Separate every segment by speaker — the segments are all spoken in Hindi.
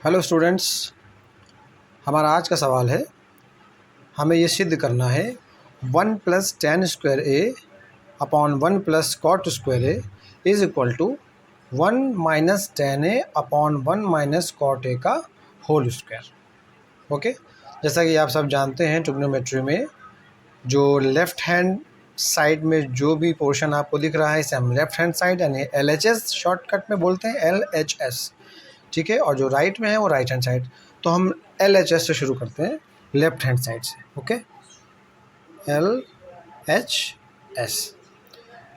Speaker 1: हेलो स्टूडेंट्स, हमारा आज का सवाल है, हमें ये सिद्ध करना है 1 + tan square A upon 1 + cot square A is equal to 1 - tan A upon 1 - cot A का होल स्क्वायर। ओके, जैसा कि आप सब जानते हैं ट्रिग्नोमेट्री में जो लेफ़्ट हैंड साइड में जो भी पोर्शन आपको दिख रहा है इसे हम लेफ़्ट हैंड साइड यानी LHS शॉर्टकट में बोलते हैं, LHS, ठीक है। और जो राइट में है वो राइट हैंड साइड, तो हम LHS से शुरू करते हैं, लेफ्ट हैंड साइड से। Okay, LHS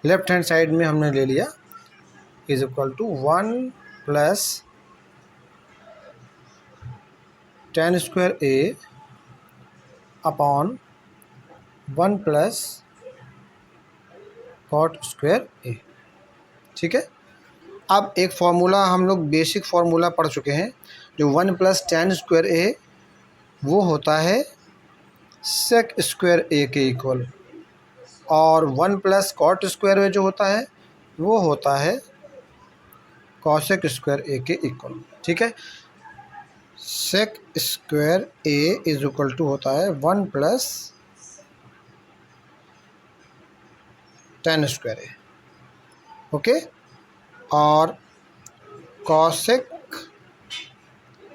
Speaker 1: left hand side में हमने ले लिया is equal to 1 + tan square A upon 1 + cot square A, ठीक है। अब एक फार्मूला हम लोग बेसिक फार्मूला पढ़ चुके हैं, जो 1 + tan स्क्वायर ए वो होता है sec स्क्वायर ए के इक्वल, और 1 + cot स्क्वायर ए जो होता है वो होता है cosec स्क्वायर ए के इक्वल, ठीक है। sec square A is equal to होता है 1 + tan स्क्वायर ए, ओके। और cosec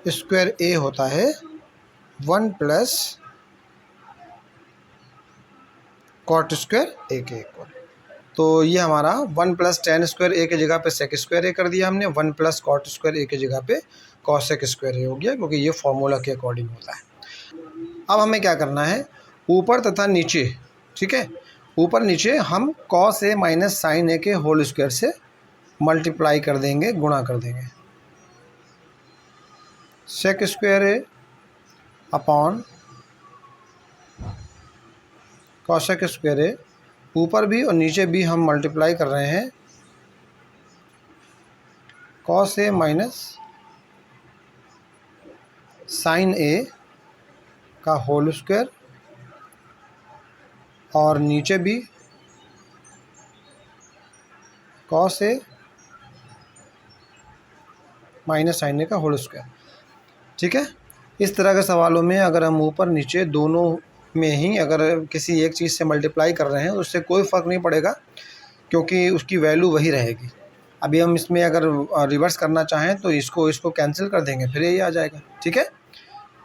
Speaker 1: स्क्वायर ए होता है 1 + cot स्क्वायर ए के इक्वल। तो ये हमारा 1 + tan स्क्वायर ए की जगह पे sec स्क्वायर ए कर दिया हमने, 1 + cot स्क्वायर ए की जगह पे cosec स्क्वायर ए हो गया, क्योंकि ये फॉर्मूला के अकॉर्डिंग होता है। अब हमें क्या करना है, ऊपर तथा नीचे, ठीक है, ऊपर नीचे हम cos a - sin a के होल स्क्वायर से मल्टीप्लाई कर देंगे, गुणा कर देंगे। sec square A upon cosec square ए, ऊपर भी और नीचे भी हम मल्टीप्लाई कर रहे हैं cos a - sin a का होल स्क्वायर, और नीचे भी cos a - sin a का होल स्क्वायर, ठीक है। इस तरह के सवालों में अगर हम ऊपर नीचे दोनों में ही अगर किसी एक चीज़ से मल्टीप्लाई कर रहे हैं उससे कोई फ़र्क नहीं पड़ेगा, क्योंकि उसकी वैल्यू वही रहेगी। अभी हम इसमें अगर रिवर्स करना चाहें तो इसको कैंसिल कर देंगे, फिर यही आ जाएगा, ठीक है।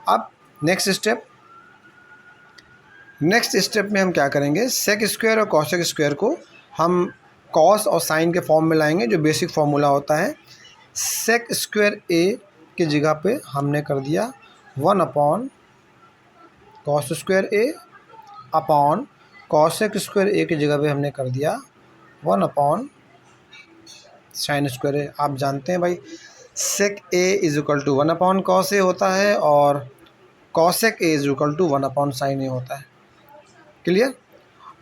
Speaker 1: अब नेक्स्ट स्टेप में हम क्या करेंगे, सेक स्क्वायर और कॉसेक स्क्वायर को हम कॉस और साइन के फॉर्म में लाएंगे, जो बेसिक फार्मूला होता है। सेक स्क्वायर ए की जगह पे हमने कर दिया 1 upon cos square A upon cosec square ए की जगह पे हमने कर दिया 1 अपॉन साइन स्क्वायर ए। आप जानते हैं भाई, sec A is equal to 1 upon cos A होता है और cosec A is equal to 1 upon sine A होता है, क्लियर।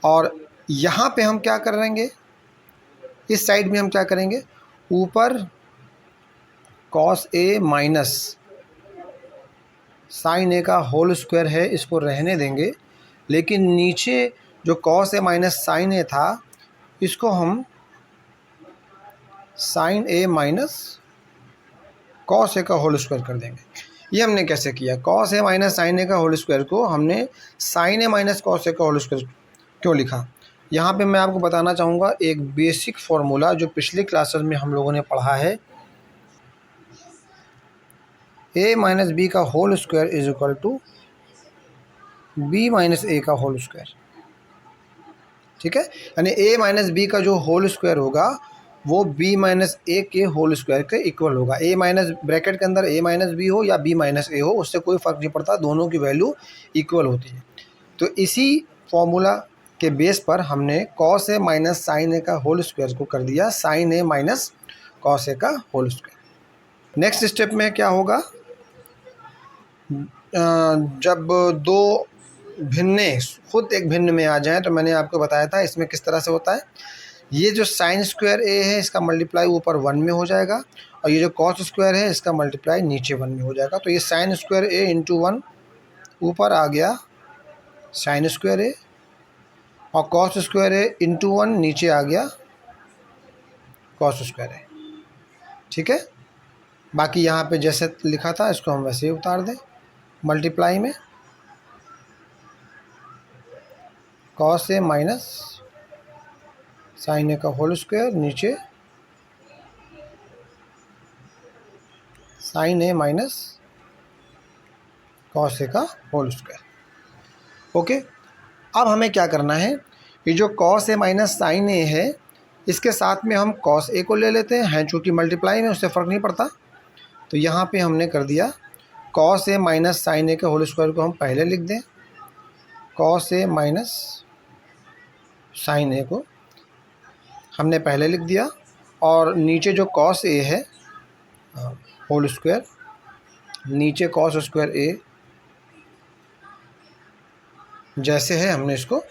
Speaker 1: और यहाँ पे हम क्या करेंगे, इस साइड में हम क्या करेंगे, ऊपर कॉस ए माइनस साइन ए का होल स्क्वायर है इसको रहने देंगे, लेकिन नीचे जो कॉस ए माइनस साइन ए था इसको हम sign A minus cos A का होल स्क्वायर कर देंगे। ये हमने कैसे किया, कॉस ए माइनस साइन ए का होल स्क्वायर को हमने sign A minus cos A का होल स्क्वायर क्यों लिखा। यहाँ पे मैं आपको बताना चाहूँगा एक बेसिक फार्मूला जो पिछली क्लासेस में हम लोगों ने पढ़ा है, a - b का whole square is equal to b - a का होल स्क्वायर, ठीक है। यानी a - b का जो होल स्क्वायर होगा वो b - a के होल स्क्वायर के इक्वल होगा। a माइनस ब्रैकेट के अंदर a - b हो या b - a हो, उससे कोई फ़र्क नहीं पड़ता, दोनों की वैल्यू इक्वल होती है। तो इसी फॉर्मूला के बेस पर हमने cos a माइनस साइन ए का होल स्क्वायर को कर दिया sin a minus cos a का होल स्क्वायर। नेक्स्ट स्टेप में क्या होगा, जब दो भिन्ने खुद एक भिन्न में आ जाएं, तो मैंने आपको बताया था इसमें किस तरह से होता है। ये जो साइन स्क्वायर ए है इसका मल्टीप्लाई ऊपर 1 में हो जाएगा, और ये जो कॉस स्क्वायर है इसका मल्टीप्लाई नीचे 1 में हो जाएगा। तो ये साइन स्क्वायर ए इंटू 1 ऊपर आ गया साइन स्क्वायर ए, और कॉस स्क्वायर ए इंटू 1 नीचे आ गया कॉस स्क्वायर ए, ठीक है। बाकी यहाँ पे जैसे लिखा था इसको हम वैसे ही उतार दें, मल्टीप्लाई में कॉस ए माइनस साइन ए का होल स्क्वायर, नीचे sign A minus cos A का होल स्क्वायर। ओके, अब हमें क्या करना है, ये जो कॉस ए माइनस साइन ए है इसके साथ में हम कॉस ए को ले लेते हैं, चूँकि मल्टीप्लाई में उससे फ़र्क नहीं पड़ता। तो यहाँ पे हमने कर दिया कॉस ए माइनस साइन ए के होल स्क्वायर को हम पहले लिख दें, कॉस ए माइनस साइन ए को हमने पहले लिख दिया, और नीचे जो कॉस ए है होल स्क्वायर, नीचे कॉस स्क्वायर ए जैसे है हमने इसको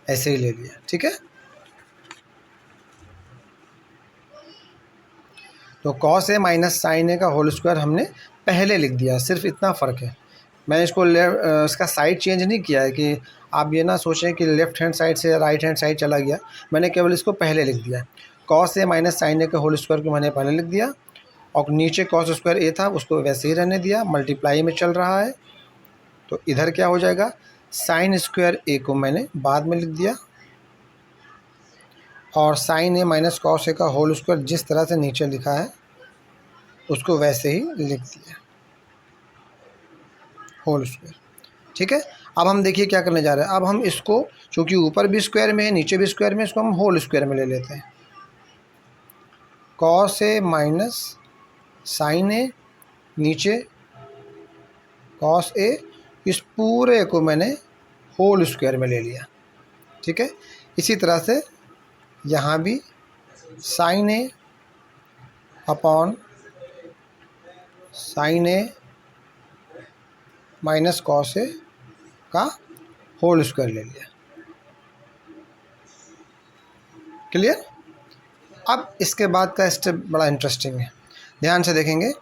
Speaker 1: ऐसे ही ले लिया। ठीक है, तो कॉस ए माइनस साइन ए का होल स्क्वायर हमने पहले लिख दिया, सिर्फ इतना फ़र्क है। मैंने इसको इसका साइड चेंज नहीं किया है कि आप ये ना सोचें कि लेफ़्ट हैंड साइड से राइट हैंड साइड चला गया, मैंने केवल इसको पहले लिख दिया। कॉस ए माइनस साइन ए के होल स्क्वायर को मैंने पहले लिख दिया, और नीचे कॉस स्क्वायर ए था उसको वैसे ही रहने दिया, मल्टीप्लाई में चल रहा है। तो इधर क्या हो जाएगा, साइन स्क्वायर ए को मैंने बाद में लिख दिया, और sign A minus cos A का होल स्क्वायर जिस तरह से नीचे लिखा है उसको वैसे ही लिख दिया, होल स्क्वायर। ठीक है, अब हम देखिए क्या करने जा रहे हैं। अब हम इसको, चूँकि ऊपर भी स्क्वायर में है नीचे भी स्क्वायर में, इसको हम होल स्क्वायर में ले लेते हैं। कॉस ए माइनस साइन ए, नीचे कॉस ए, इस पूरे को मैंने होल स्क्वायर में ले लिया। ठीक है, इसी तरह से यहाँ भी sign A upon sine A minus cos A का होल स्क्वायर ले लिया। क्लियर। अब इसके बाद का स्टेप बड़ा इंटरेस्टिंग है, ध्यान से देखेंगे।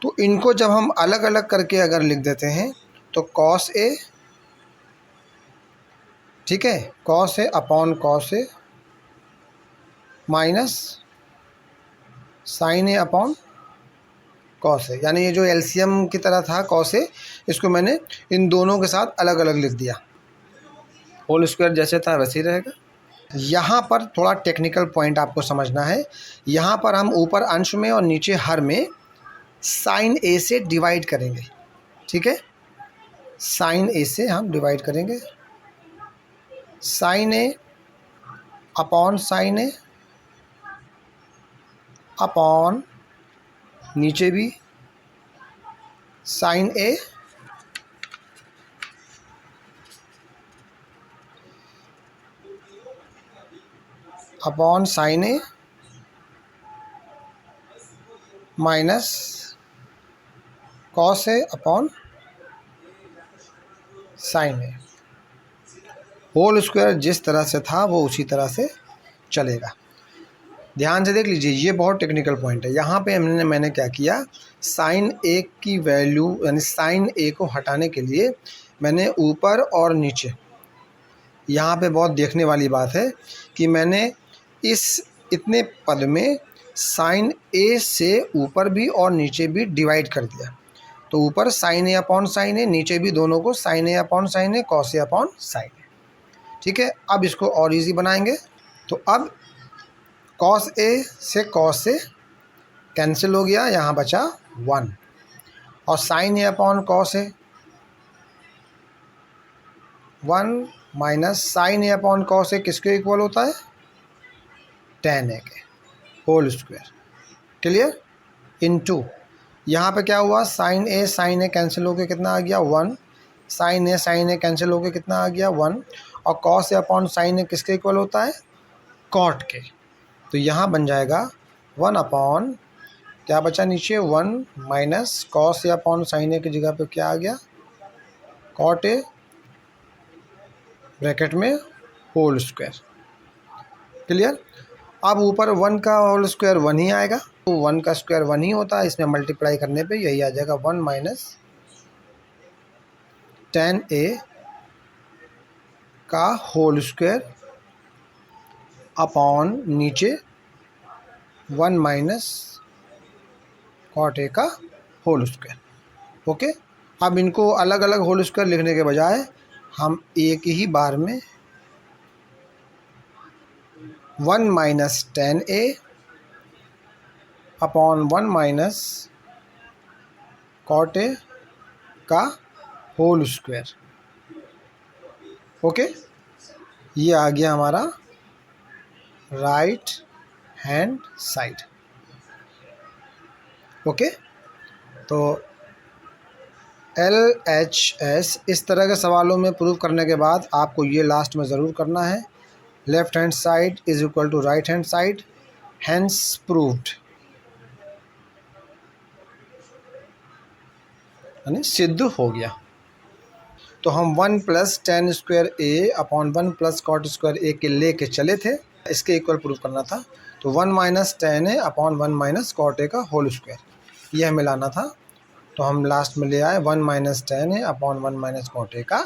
Speaker 1: तो इनको जब हम अलग अलग करके अगर लिख देते हैं तो कॉस ए, ठीक है, cos A upon cos A minus sign A upon cos ए, यानी ये जो एलसीएम की तरह था कॉस ए, इसको मैंने इन दोनों के साथ अलग अलग लिख दिया। होल स्क्वायर जैसे था वैसे ही रहेगा। यहाँ पर थोड़ा टेक्निकल पॉइंट आपको समझना है। यहाँ पर हम ऊपर अंश में और नीचे हर में साइन ए से डिवाइड करेंगे। ठीक है, साइन ए से हम डिवाइड करेंगे, साइन ए अपॉन साइन ए अपॉन नीचे भी sign A upon sine A minus cos A upon sine A. Whole square जिस तरह से था वो उसी तरह से चलेगा। ध्यान से देख लीजिए, ये बहुत टेक्निकल पॉइंट है। यहाँ पे मैंने क्या किया, साइन ए की वैल्यू यानी साइन ए को हटाने के लिए मैंने ऊपर और नीचे, यहाँ पे बहुत देखने वाली बात है कि मैंने इस इतने पद में साइन ए से ऊपर भी और नीचे भी डिवाइड कर दिया। तो ऊपर साइन ए अपॉन साइन ए, नीचे भी दोनों को sign A upon sine A, cos A upon sine ए। ठीक है, अब इसको और इजी बनाएंगे। तो अब कॉस ए से कॉस ए कैंसिल हो गया, यहाँ बचा 1, और साइन ए अपॉन कॉस ए 1 माइनस साइन ए अपॉन कॉस ए किसके इक्वल होता है, tan ए के होल स्क्वायर। क्लियर। इनटू यहाँ पे क्या हुआ, साइन ए कैंसिल होके कितना आ गया 1, साइन ए कैंसिल होके कितना आ गया 1, और कॉस ए अपॉन साइन ए किसके इक्वल होता है, कॉट के। तो यहाँ बन जाएगा 1 अपॉन क्या बचा नीचे 1 minus cos A upon sine ए की जगह पे क्या आ गया, कॉट ए ब्रैकेट में होल स्क्वायर। क्लियर। अब ऊपर 1 का होल स्क्वायर 1 ही आएगा, तो 1 का स्क्वायर 1 ही होता है, इसमें मल्टीप्लाई करने पे यही आ जाएगा 1 माइनस tan ए का होल स्क्वायर अपॉन नीचे 1 माइनस कॉट ए का होल स्क्वायर। ओके, अब इनको अलग अलग होल स्क्वायर लिखने के बजाय हम एक ही बार में 1 minus 10a upon 1 minus cot A का होल स्क्वायर। ओके, ये आ गया हमारा राइट हैंड साइड। ओके, तो LHS इस तरह के सवालों में प्रूव करने के बाद आपको ये लास्ट में ज़रूर करना है, left hand side is equal to right hand side, hence proved, यानी सिद्ध हो गया। तो हम 1 plus 10 square A upon 1 plus cot square A के ले के चले थे, इसके इक्वल प्रूव करना था। तो 1 minus 10 A upon 1 minus cot A का होल स्क्वायर, ये हमें लाना था। तो हम लास्ट में ले आए 1 minus 10 A upon 1 minus cot A का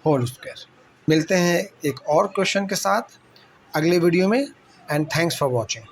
Speaker 1: होल स्क्वायर। मिलते हैं एक और क्वेश्चन के साथ अगले वीडियो में, एंड थैंक्स फॉर वॉचिंग।